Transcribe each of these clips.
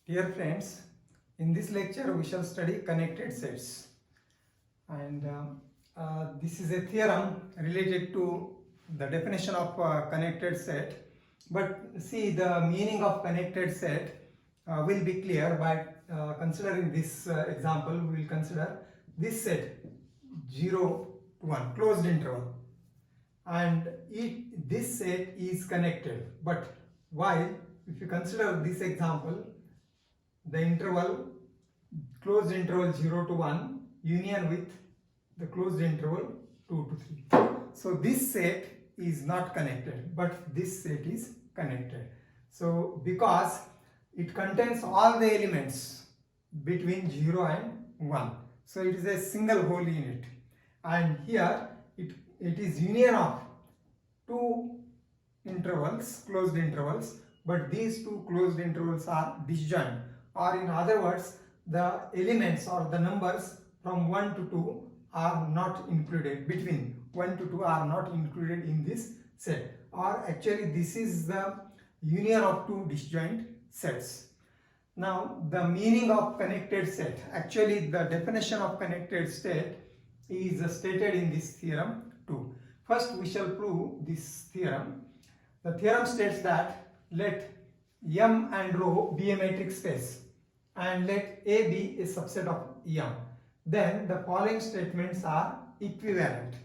Dear friends, in this lecture we shall study connected sets, and this is a theorem related to the definition of connected set. But see, the meaning of connected set will be clear by considering this example. We will consider this set 0 to 1 closed interval, and this set is connected. But while if you consider this example, the interval closed interval 0 to 1 union with the closed interval 2 to 3. So this set is not connected, but this set is connected. So because it contains all the elements between 0 and 1. So it is a single whole unit, and here it is union of two intervals, closed intervals, but these two closed intervals are disjoint, or in other words, the elements or the numbers from 1 to 2 are not included, between 1 to 2 are not included in this set, or actually this is the union of two disjoint sets. Now the meaning of connected set, actually the definition of connected set is stated in this theorem too. First we shall prove this theorem. The theorem states that let M and rho be a metric space and let A be a subset of M. Then the following statements are equivalent.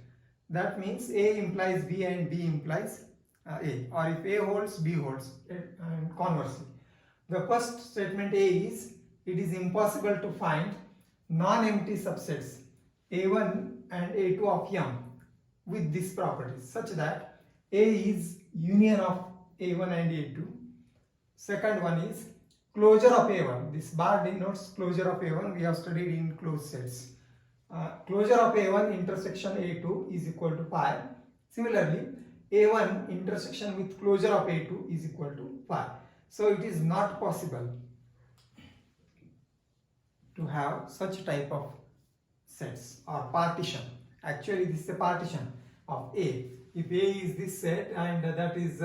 That means A implies B and B implies A, or if A holds, B holds, and conversely. The first statement A is, it is impossible to find non-empty subsets A1 and A2 of M with this property such that A is union of A1 and A2. Second one is closure of A1. This bar denotes closure of A1. We have studied in closed sets. Closure of A1 intersection A2 is equal to pi. Similarly, A1 intersection with closure of A2 is equal to pi. So it is not possible to have such type of sets or partition. Actually, this is a partition of A. If A is this set and that is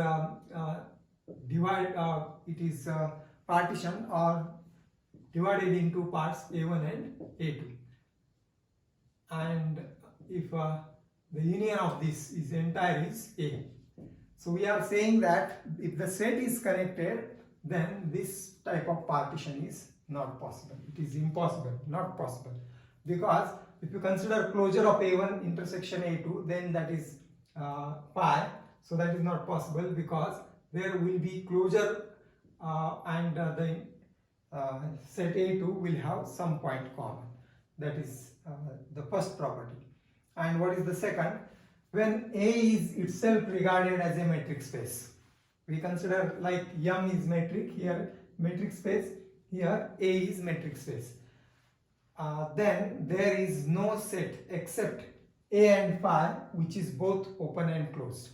it is partition or divided into parts A1 and A2. And if the union of this is entire is A. So we are saying that if the set is connected, then this type of partition is not possible. It is impossible, not possible. Because if you consider closure of A1 intersection A2, then that is pi. So that is not possible because there will be closure and the set A2 will have some point common. That is the first property. And what is the second? When A is itself regarded as a metric space, we consider like M is metric, here metric space, here A is metric space. Then there is no set except A and phi which is both open and closed.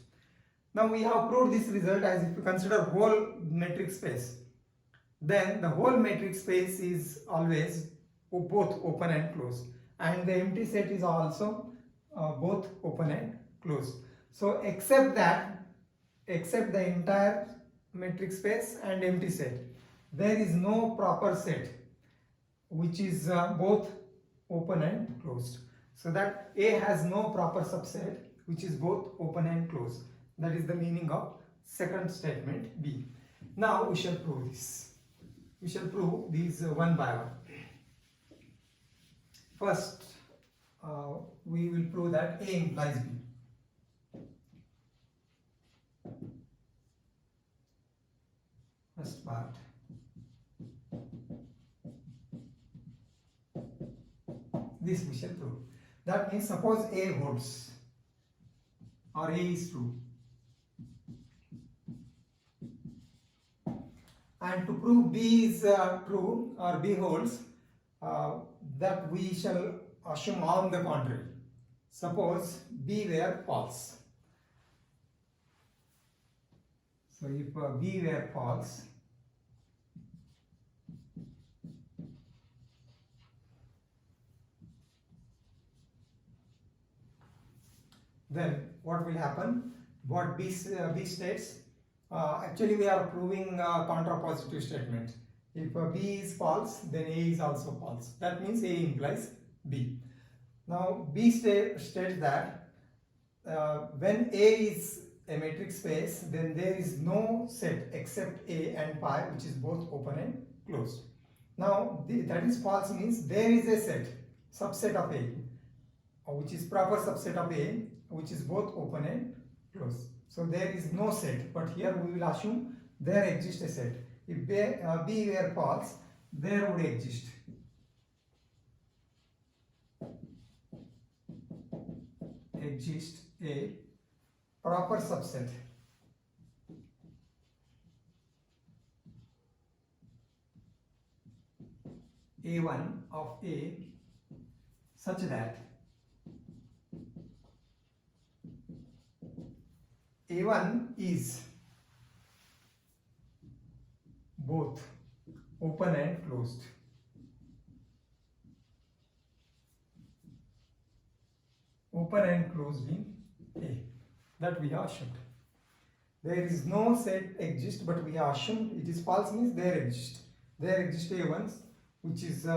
Now we have proved this result as if you consider whole metric space, then the whole metric space is always both open and closed, and the empty set is also both open and closed. So except the entire metric space and empty set, there is no proper set which is both open and closed. So that A has no proper subset which is both open and closed. That is the meaning of second statement B. Now we shall prove this. We shall prove these one by one. First, we will prove that A implies B. First part. This we shall prove. That means suppose A holds or A is true. And to prove B is true or B holds, that we shall assume on the contrary. Suppose B were false. So if B were false, then what will happen? What B states, actually we are proving contrapositive statements. If B is false, then A is also false. That means A implies B. Now B states that when A is a metric space, then there is no set except A and pi, which is both open and closed. Now that is false means there is a set, subset of A, which is proper subset of A, which is both open and closed. So there is no set, but here we will assume there exists a set. If B were false, there would exist a proper subset A1 of A such that A1 is both open and closed. Open and closed in A. That we have assumed. There is no set exist, but we have assumed it is false means there exist. There exist A1s which is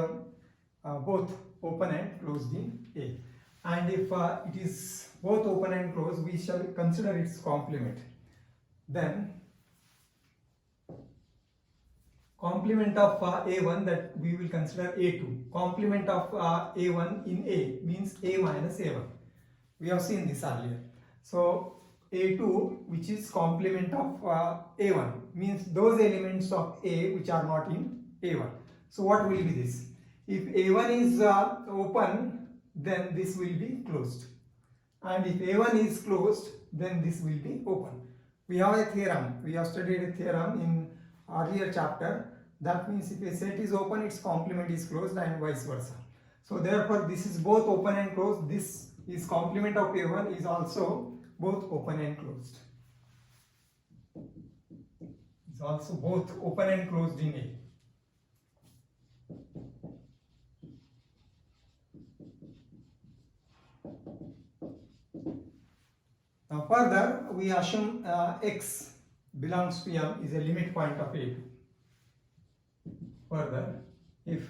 both open and closed in A. And if it is both open and closed, we shall consider its complement. Then complement of A1, that we will consider A2. Complement of A1 in A means A minus A1. We have seen this earlier. So A2, which is complement of A1, means those elements of A which are not in A1. So what will be this? If A1 is open, then this will be closed. And if A1 is closed, then this will be open. We have a theorem. We have studied a theorem in earlier chapter. That means if a set is open, its complement is closed and vice versa. So therefore, this is both open and closed. This is complement of A1 is also both open and closed. It's also both open and closed in A. Now further, we assume x belongs to M is a limit point of A2. Further, if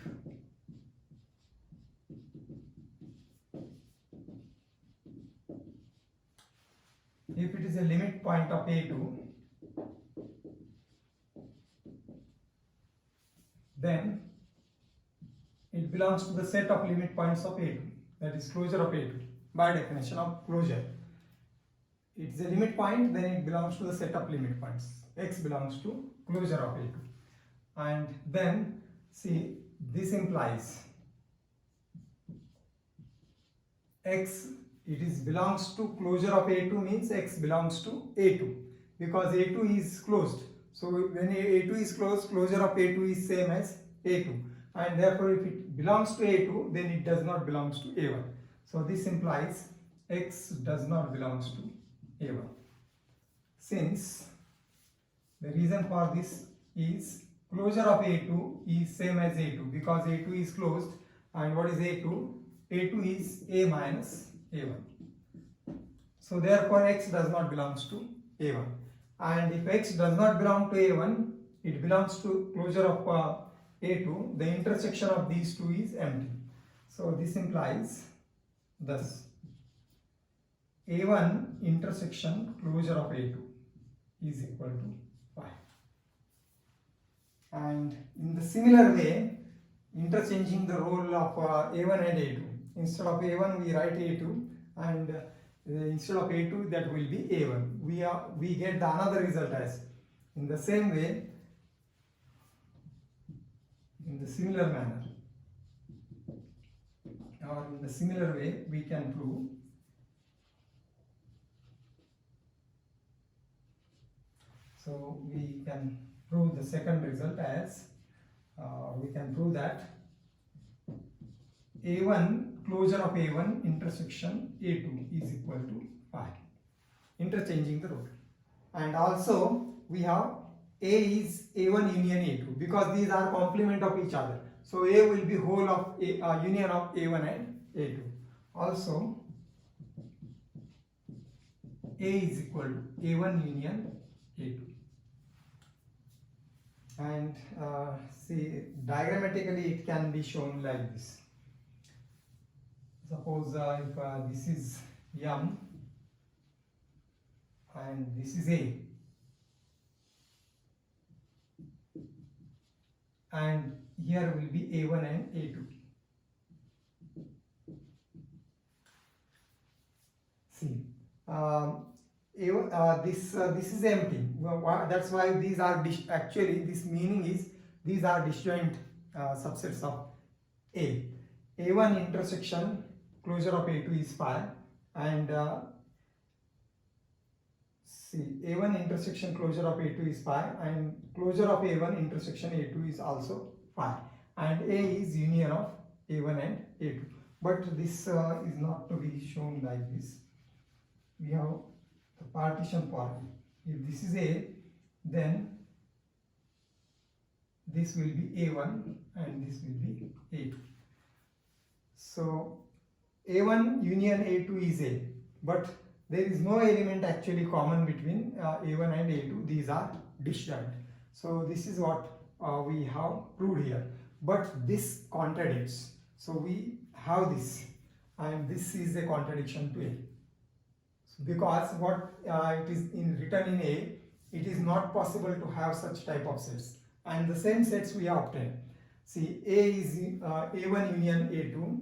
it is a limit point of A2, then it belongs to the set of limit points of A2, that is closure of A2, by definition of closure. It is a limit point, then it belongs to the set of limit points. X belongs to closure of A2. And then, see, this implies X, it is belongs to closure of A2 means X belongs to A2, because A2 is closed. So when A2 is closed, closure of A2 is same as A2. And therefore, if it belongs to A2, then it does not belongs to A1. So this implies X does not belongs to A1. Since the reason for this is closure of A2 is same as A2, because A2 is closed, and what is A2? A2 is A minus A1. So therefore X does not belongs to A1. And if X does not belong to A1, it belongs to closure of A2. The intersection of these two is empty. So this implies thus A1 intersection closure of A2 is equal to 5. And in the similar way, interchanging the role of A1 and A2. Instead of A1 we write A2, and instead of A2 that will be A1. We get the another result as in the same way, in the similar manner, or in the similar way we can prove so we can prove the second result as we can prove that A1 closure of A1 intersection A2 is equal to 5, interchanging the role. And also we have A is A1 union A2, because these are complement of each other. So A will be whole of union of A1 and A2. Also A is equal to A1 union A2. And and see, diagrammatically it can be shown like this. Suppose if this is M and this is A, and here will be A1 and A2. See, this is empty. That's why these are actually, this meaning is these are disjoint subsets of A. A1 intersection closure of A2 is phi, and see, A1 intersection closure of A2 is phi, and closure of A1 intersection A2 is also phi, and A is union of A1 and A2. But this is not to be shown like this. We have the partition form. If this is A, then this will be A1 and this will be A2. So A1 union A2 is A, but there is no element actually common between A1 and A2. These are disjoint. So this is what we have proved here. But this contradicts. So we have this, and this is a contradiction to A. Because what it is written in A, it is not possible to have such type of sets, and the same sets we obtain. See, A is A1 union A2,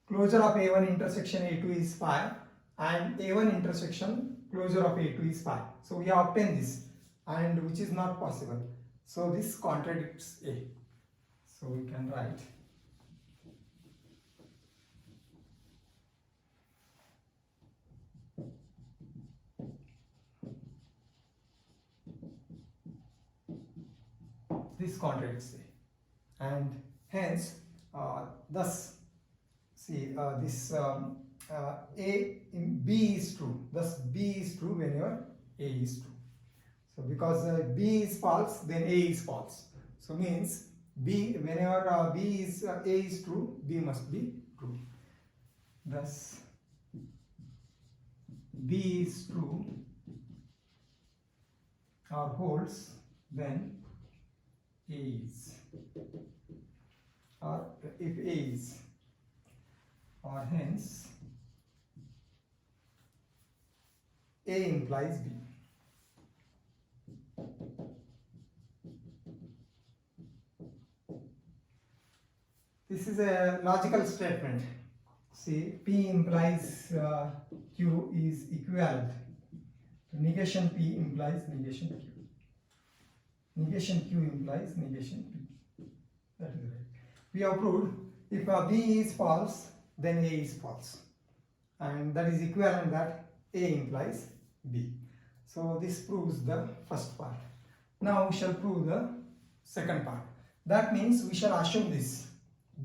closure of A1 intersection A2 is phi, and A1 intersection closure of A2 is phi. So we have obtained this, and which is not possible. So this contradicts A. So we can write this contradicts A, and hence thus see this A in B is true. Thus B is true whenever A is true. So because B is false, then A is false. So means B, whenever A is true, B must be true. Thus B is true or holds, then A is, or if A is, or hence A implies B. This is a logical statement. See, P implies Q is equivalent. Negation P implies negation Q. Negation Q implies negation P. That is right. We have proved if B is false, then A is false. And that is equivalent that A implies B. So this proves the first part. Now we shall prove the second part. That means we shall assume this.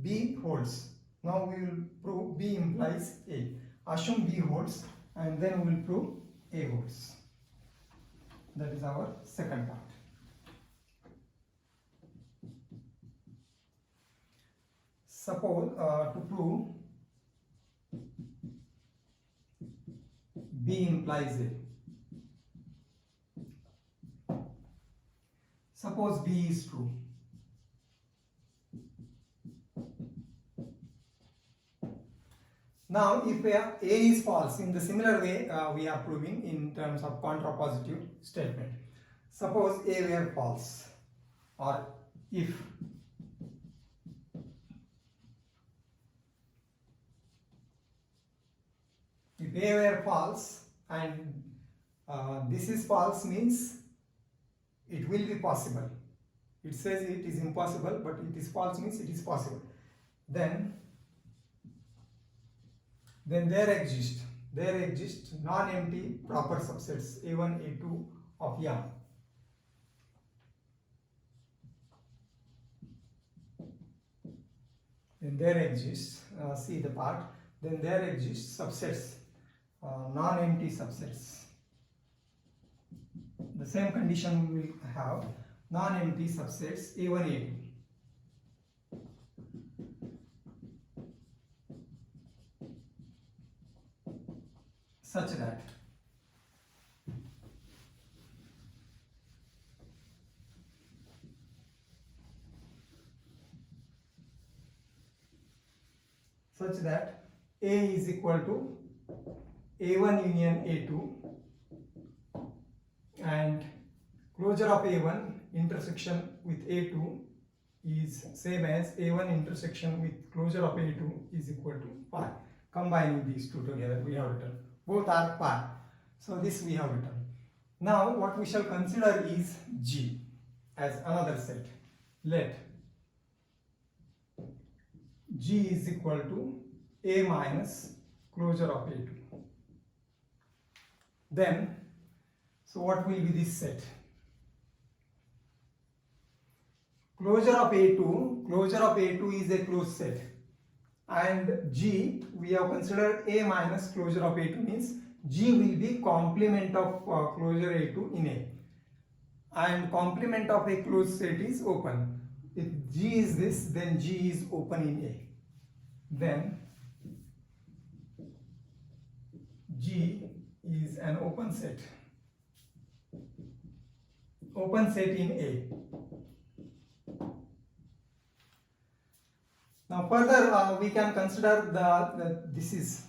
B holds. Now we will prove B implies A. Assume B holds, and then we will prove A holds. That is our second part. Suppose to prove B implies A. Suppose B is true. Now, if A is false, in the similar way we are proving in terms of contrapositive statement. Suppose A were false, or if A were false and this is false, means it will be possible. It says it is impossible, but it is false means it is possible. Then there exist non-empty proper subsets A1, A2 of M. Then there exists, see the part, then there exists subsets, non-empty subsets. The same condition we will have, non-empty subsets A1, A2. Such that such that A is equal to A1 union A2 and closure of A1 intersection with A2 is same as A1 intersection with closure of A2 is equal to pi. Combining these two together we have written. Both are pi. So this we have written. Now what we shall consider is G as another set. Let G is equal to A minus closure of A2. Then, so what will be this set? Closure of A2 is a closed set. And G, we have considered A minus closure of A2 means G will be complement of closure A2 in A. And complement of a closed set is open. If G is this, then G is open in A. Then G is an open set. Open set in A. Now further we can consider this is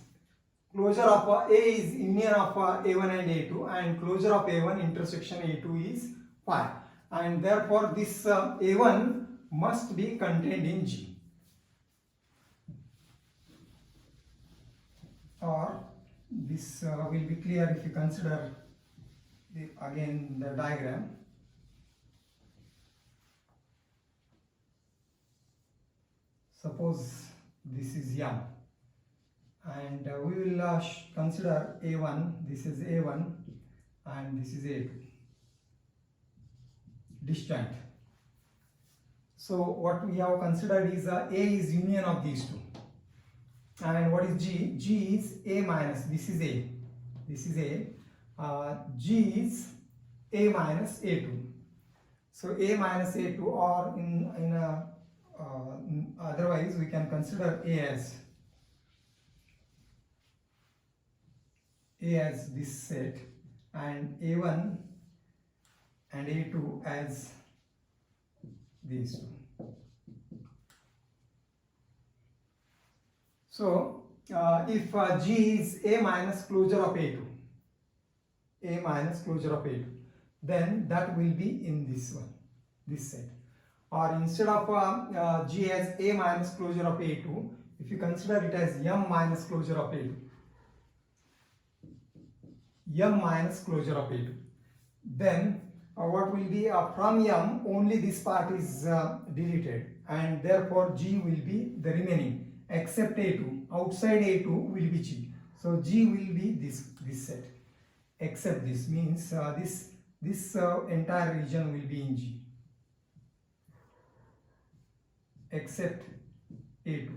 closure of A is union of A1 and A2 and closure of A1 intersection A2 is pi, and therefore this A1 must be contained in G, or this will be clear if you consider again the diagram. Suppose this is M and we will consider A1, this is A1 and this is A2, disjoint. So what we have considered is A is union of these two. And what is G? G is A minus, this is A, this is A, G is A minus A2. So A minus A2, or otherwise we can consider A as this set and A1 and A2 as these two. So if G is A minus closure of A2, A minus closure of A2, then that will be in this one, this set. Or instead of G as A minus closure of A2, if you consider it as M minus closure of A2, M minus closure of A2, then what will be from M only this part is deleted, and therefore G will be the remaining except A2. Outside A2 will be G. So G will be this set. Except this means this entire region will be in G. Except A2.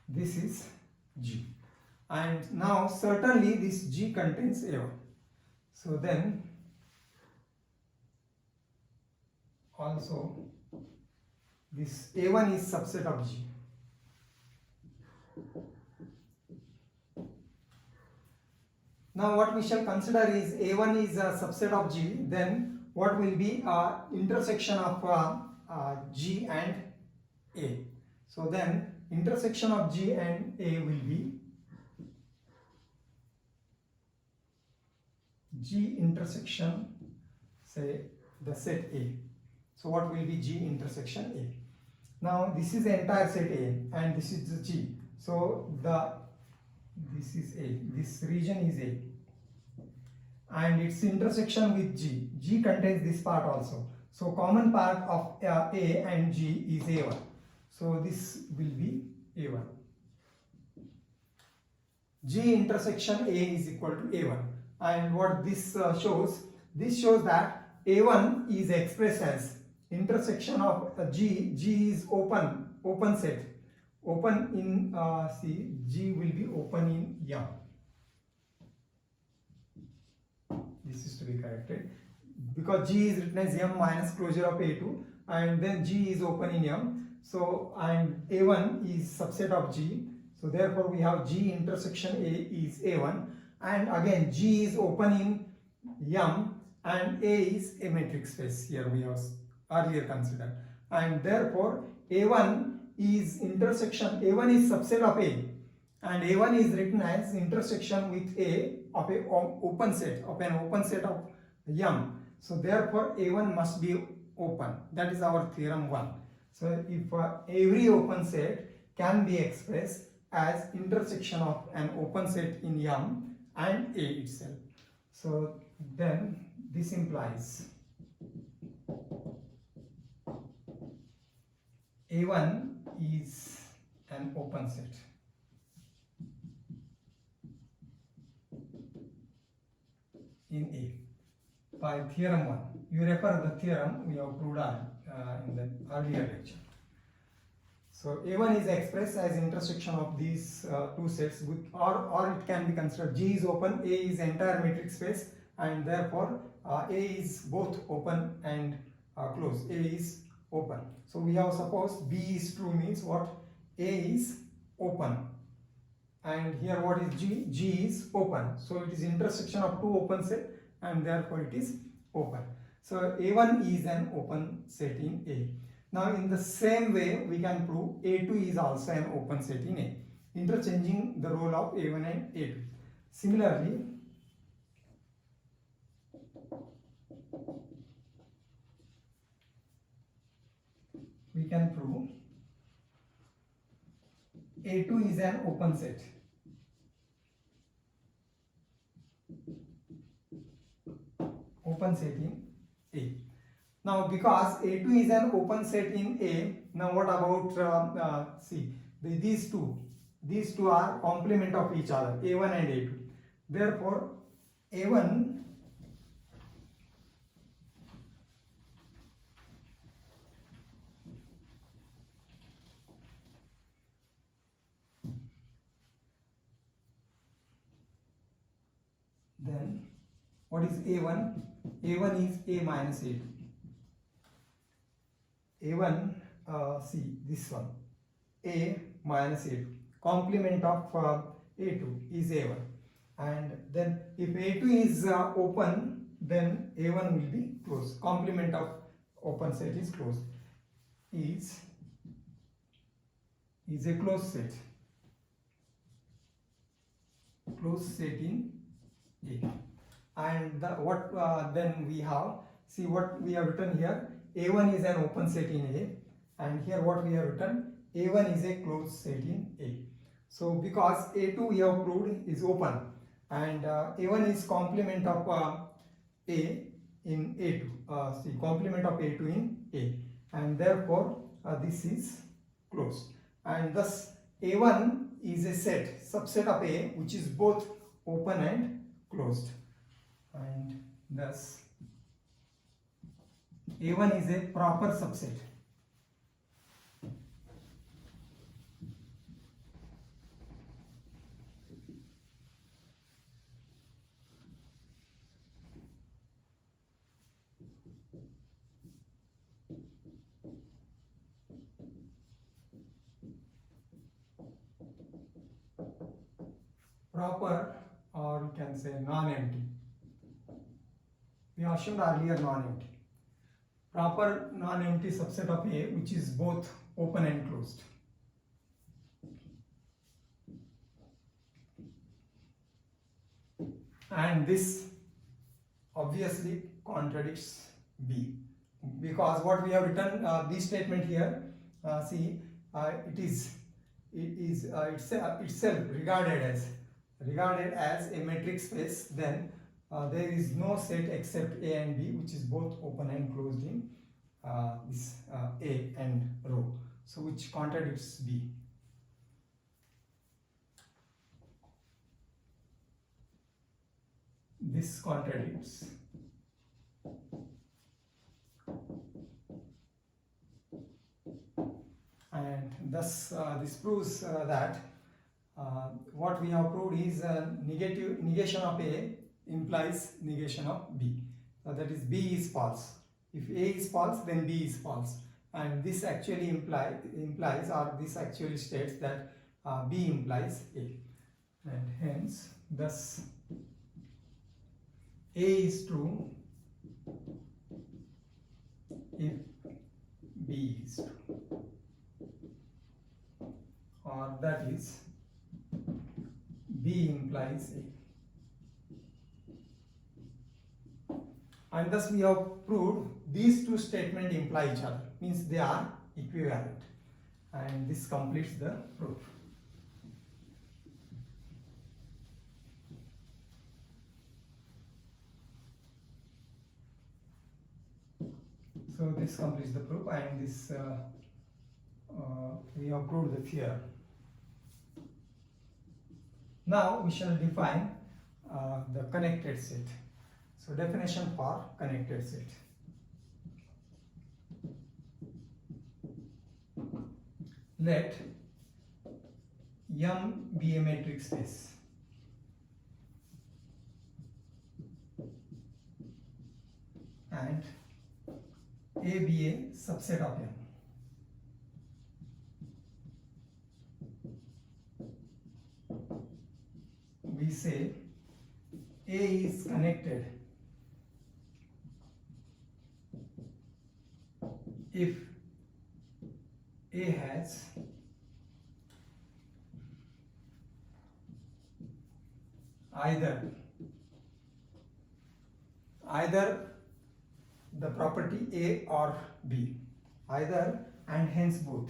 This is G. And now certainly this G contains A1. So then also this A1 is subset of G. Now what we shall consider is A1 is a subset of G, then what will be intersection of G and A. So then intersection of G and A will be G intersection, say the set A. So what will be G intersection A? Now this is the entire set A and this is the G. So this is A, this region is A, and its intersection with G. G contains this part also. So common part of A and G is A1. So this will be A1. G intersection A is equal to A1. And what this shows? This shows that A1 is expressed as intersection of G. G is open set. Open in see, G will be open in M. This is to be corrected because G is written as M minus closure of A2, and then G is open in M. So and A1 is subset of G. So therefore we have G intersection A is A1, and again G is open in M and A is a metric space. Here we have earlier considered, and therefore A1 is intersection, A1 is subset of A, and A1 is written as intersection with A of a open set, of an open set of M. So therefore A1 must be open. That is our theorem 1. So if every open set can be expressed as intersection of an open set in M and A itself. So then this implies A1 is an open set. In A by theorem 1. You refer the theorem we have proved in the earlier lecture. So A1 is expressed as intersection of these two sets with, or it can be considered G is open, A is entire metric space, and therefore A is both open and closed. A is open. So we have supposed B is true means what? A is open. And here what is G? G is open. So it is intersection of two open set and therefore it is open. So A1 is an open set in A. Now in the same way we can prove A2 is also an open set in A, interchanging the role of A1 and A2. Similarly, we can prove A2 is an open set. Open set in A. Now because A2 is an open set in A, now what about see these two are complement of each other, A1 and A2. Therefore A1 then what is A1? A1 is A minus A2. A1, see this one, A minus A2. Complement of A2 is A1. And then if A2 is open, then A1 will be closed. Complement of open set is closed. Is a closed set. Closed set in A. And what then we have, see what we have written here, A1 is an open set in A, and here what we have written, A1 is a closed set in A. So because A2 we have proved is open, and A1 is complement of A in A2, see complement of A2 in A, and therefore this is closed, and thus A1 is a set, subset of A, which is both open and closed, and thus A1 is a proper subset. Proper, or you can say non-empty. We assumed earlier non-empty. Proper non-empty subset of A, which is both open and closed. And this obviously contradicts B, because what we have written, this statement here, see, it is itself regarded as a metric space, then there is no set except A and B, which is both open and closed in this A and row, so which contradicts B. This contradicts. And thus this proves that what we have proved is negation of A implies negation of B. So that is B is false. If A is false, then B is false. And this actually implies, or this actually states that B implies A. And hence, thus A is true if B is true. that is B implies A. And thus we have proved these two statements imply each other, means they are equivalent, and this completes the proof. So this completes the proof, and this we have proved the theorem. Now we shall define the connected set. So definition for connected set. Let M be a metric space. And A be a subset of M. We say A is connected if A has either the property A or B, either and hence both.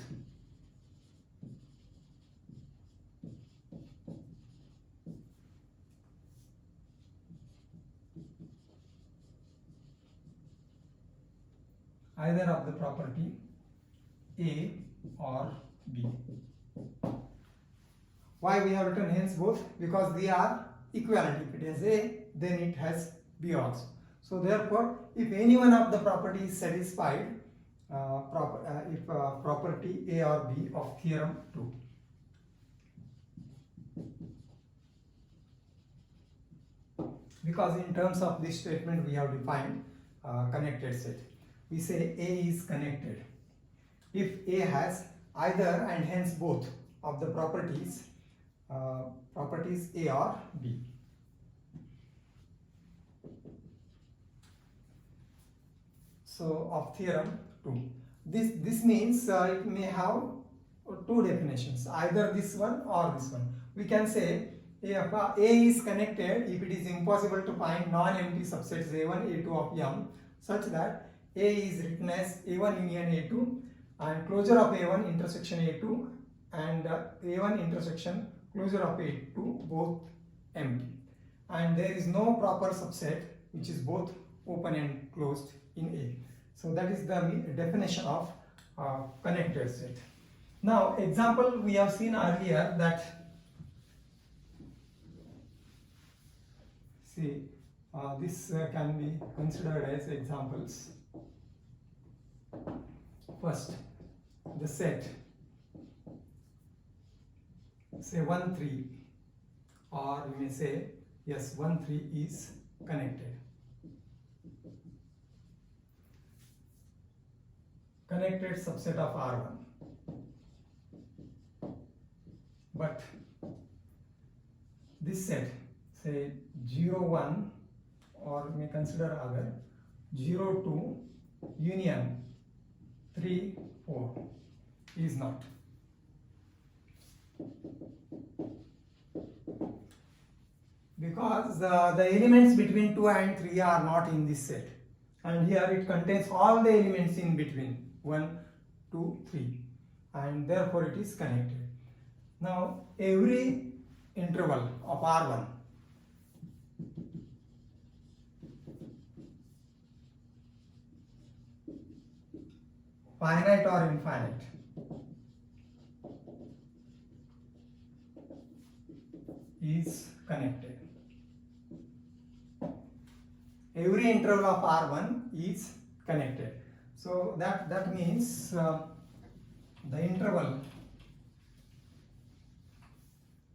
Either of the property A or B. Why we have written hence both? Because they are equivalent. If it has A, then it has B also. So therefore, if any one of the property is satisfied, if property A or B of theorem 2. Because in terms of this statement we have defined connected set. We say A is connected if A has either and hence both of the properties A or B. So of theorem 2. This means it may have two definitions, either this one or this one. We can say if A is connected if it is impossible to find non-empty subsets A1, A2 of M such that A is written as A1 union A2 and closure of A1 intersection A2 and A1 intersection closure of A2 both empty, and there is no proper subset which is both open and closed in A. So that is the definition of connected set. Now example we have seen earlier that this can be considered as examples. First, the set say 1 3, or you may say yes 1 3 is connected. Connected subset of R1. But this set say 0 1, or we may consider other 0 2 union 3 4 is not. Because the elements between 2 and 3 are not in this set, and here it contains all the elements in between 1 2 3, and therefore it is connected. Now every interval of R1 finite or infinite is connected. Every interval of R1 is connected. So that means the interval.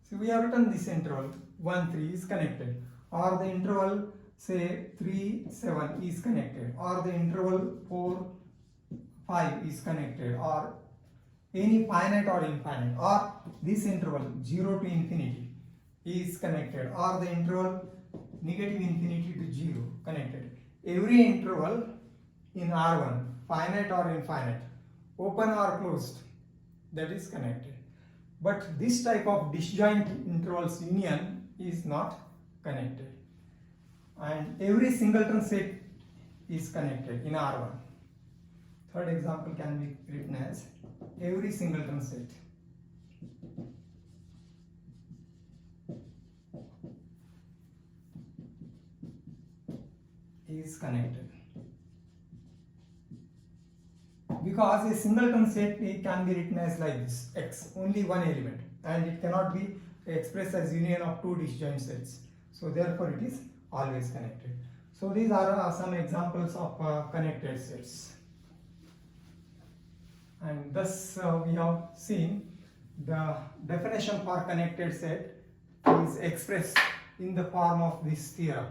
So we have written this interval 1 3 is connected, or the interval say 3 7 is connected, or the interval 4 5 is connected, or any finite or infinite, or this interval 0 to infinity is connected, or the interval negative infinity to 0 connected. Every interval in R1 finite or infinite, open or closed, that is connected. but this type of disjoint intervals union is not connected, and every singleton set is connected in R1. Third example can be written as every singleton set is connected, because a singleton set can be written as like this: X, only one element, and it cannot be expressed as union of two disjoint sets. So therefore it is always connected. So these are some examples of connected sets. And thus we have seen the definition for connected set is expressed in the form of this theorem.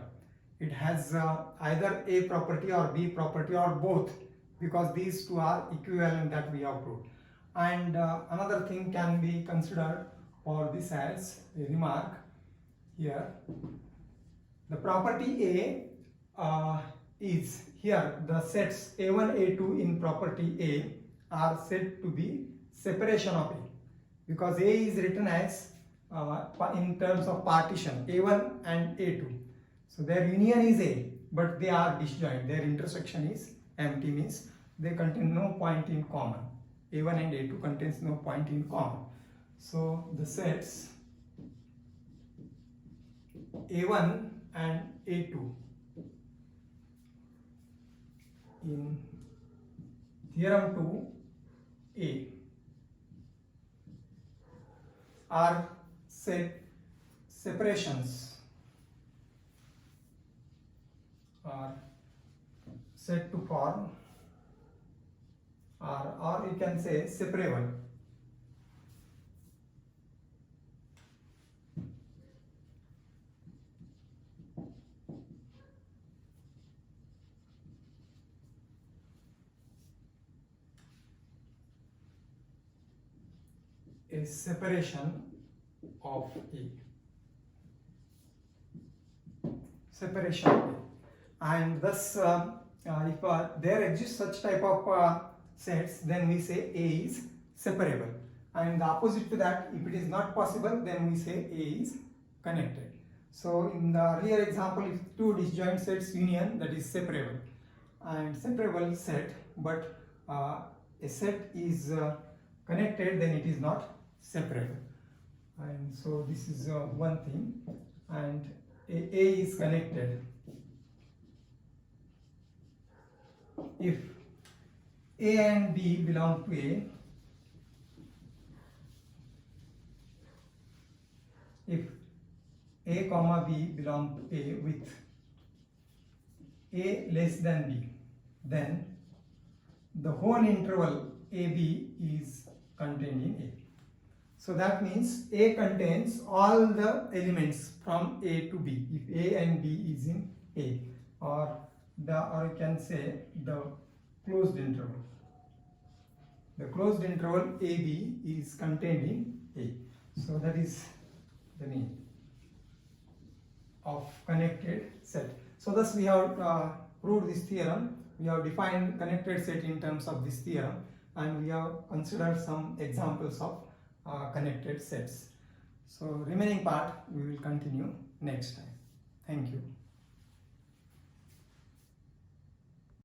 It has either A property or B property or both, because these two are equivalent that we have proved. And another thing can be considered for this as a remark here. The property A is here, the sets A1, A2 in property A are said to be separation of A, because A is written as in terms of partition A1 and A2. So their union is A, but they are disjoint. Their intersection is empty, means they contain no point in common. A1 and A2 contains no point in common. So the sets A1 and A2 in theorem 2A are separations, are said to form, or you can say separable. A separation of A. Separation of A. And thus if there exists such type of sets, then we say A is separable, and the opposite to that, if it is not possible, then we say A is connected. So in the earlier example, if two disjoint sets union, that is separable, and separable set, but a set is connected, then it is not separable. And so this is one thing. And A is connected if A and B belong to A, if A comma B belong to A with A less than B, then the whole interval AB is contained in A. So that means A contains all the elements from A to B, if A and B is in A, or you can say the closed interval. The closed interval AB is contained in A. So that is the meaning of connected set. So thus we have proved this theorem. We have defined connected set in terms of this theorem, and we have considered some examples of connected sets. So remaining part we will continue next time. Thank you.